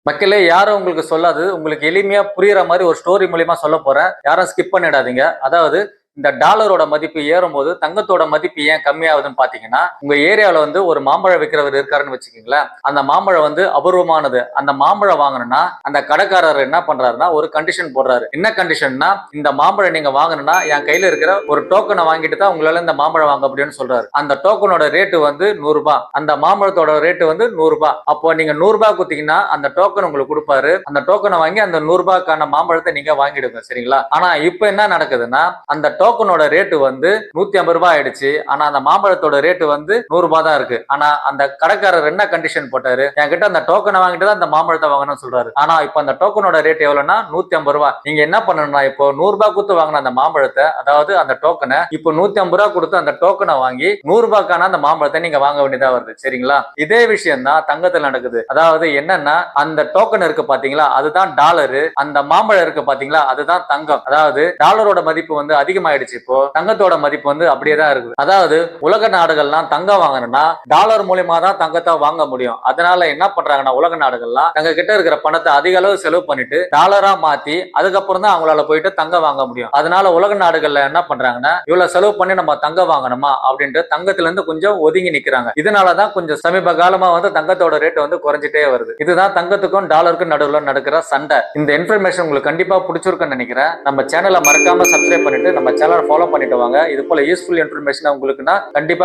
மக்களே யாரும் உங்களுக்கு சொல்லாது, உங்களுக்கு எளிமையா புரியுற மாதிரி ஒரு ஸ்டோரி மூலியமா சொல்ல போறேன். யாரும் ஸ்கிப் பண்ணிடாதீங்க. அதாவது இந்த டாலரோட மதிப்பு ஏறும்போது தங்கத்தோட மதிப்பு ஏன் கம்மியாகுதுன்னு பாத்தீங்கன்னா, உங்க ஏரியாவில் வந்து ஒரு மாம்பழம் விற்கிறவர் இருக்காருன்னு வச்சுக்கீங்களேன். அந்த மாம்பழம் வந்து அபூர்வமானது. அந்த மாம்பழம் வாங்கணும்னா அந்த கடைக்காரர் என்ன பண்றாருன்னா ஒரு கண்டிஷன் போடுறாரு. என்ன கண்டிஷன்னா, இந்த மாம்பழம் நீங்க வாங்கணும்னா என் கையில இருக்கிற ஒரு டோக்கனை வாங்கிட்டு தான் உங்களால இந்த மாம்பழம் வாங்க முடியும்னு சொல்றாரு. அந்த டோக்கனோட ரேட்டு வந்து 100 ரூபாய். அந்த மாம்பழத்தோட ரேட்டு வந்து 100 ரூபாய். அப்போ நீங்க 100 ரூபாய் குடுத்தீங்கன்னா அந்த டோக்கன் உங்களுக்கு கொடுப்பாரு. அந்த டோக்கனை வாங்கி அந்த 100 ரூபாய்க்கான மாம்பழத்தை நீங்க வாங்கிடுங்க. சரிங்களா? ஆனா இப்ப என்ன நடக்குதுன்னா, அந்த டோக்கனோட ரேட்டு வந்து 150 ரூபாய் ஆயிடுச்சு. ஆனா அந்த மாம்பழத்தோட ரேட்டு வந்து 100 ரூபாய் தான் இருக்கு. ஆனா அந்த கடைக்காரர் என்ன கண்டிஷன் போட்டாரு, என்கிட்ட அந்த டோக்கனை வாங்கிட்டு தான் அந்த மாம்பழத்தை வாங்கணும்னு சொல்றாரு. ஆனா இப்ப அந்த டோக்கனோட ரேட் எவ்வளவுன்னா 150 ரூபாய். நீங்க என்ன பண்ணணும்னா, இப்போ 100 ரூபாய் கொடுத்து வாங்கின அந்த மாம்பழத்தை, அதாவது அந்த டோக்கனை, இப்போ 150 ரூபாய் கொடுத்து அந்த டோக்கனை வாங்கி 100 ரூபாய்க்கான அந்த மாம்பழத்தை நீங்க வாங்க வேண்டியதா வருது. சரிங்களா? இதே விஷயம் தான் தங்கத்துல நடக்குது. அதாவது என்னன்னா, அந்த டோக்கன் இருக்கு பாத்தீங்களா, அதுதான் டாலரு. அந்த மாம்பழம் இருக்கு பாத்தீங்களா, அதுதான் தங்கம். அதாவது டாலரோட மதிப்பு வந்து அதிகமாயிடுச்சு. இப்போ தங்கத்தோட மதிப்பு வந்து அப்படியே தான் இருக்குது. அதாவது உலக நாடுகள்லாம் தங்கம் வாங்கணும்னா டாலர் மூலியமா தான் தங்கத்தை வாங்க முடியும். அதனால என்ன பண்றாங்கன்னா, உலக நாடுகள்லாம் தங்க கிட்ட இருக்கிற பணத்தை அதிக அளவு செலவு பண்ணிட்டு டாலரா மாத்தி அதுக்கப்புறம் தான் அவங்களால போயிட்டு தங்கம் வாங்க முடியும். அதனால உலக நாடுகள்ல என்ன பண்றாங்கன்னா, இவ்வளவு செலவு பண்ணி நம்ம தங்கம் வாங்கணுமா அப்படின்ட்டு தங்கத்துல இருந்து கொஞ்சம் ஒதுங்கி நிக்கிறாங்க. இதனாலதான் கொஞ்சம் சமீப காலமா வந்து தங்கத்தோட ரேட் வந்து குறைஞ்சிட்டே வருது. இதுதான் தங்கத்துக்கும் டாலருக்கும் நடுவில் நடக்கிற சண்டை. இந்த இன்ஃபர்மேஷன் உங்களுக்கு கண்டிப்பா பிடிச்சிருக்குன்னு நினைக்கிறேன். நம்ம சேனலை மறக்காம சப்ஸ்கிரைப் பண்ணிட்டு நம்ம சேனலை ஃபாலோ பண்ணிட்டு வாங்க. இது போல யூஸ்ஃபுல் இன்ஃபர்மேஷன் உங்களுக்குன்னா கண்டிப்பா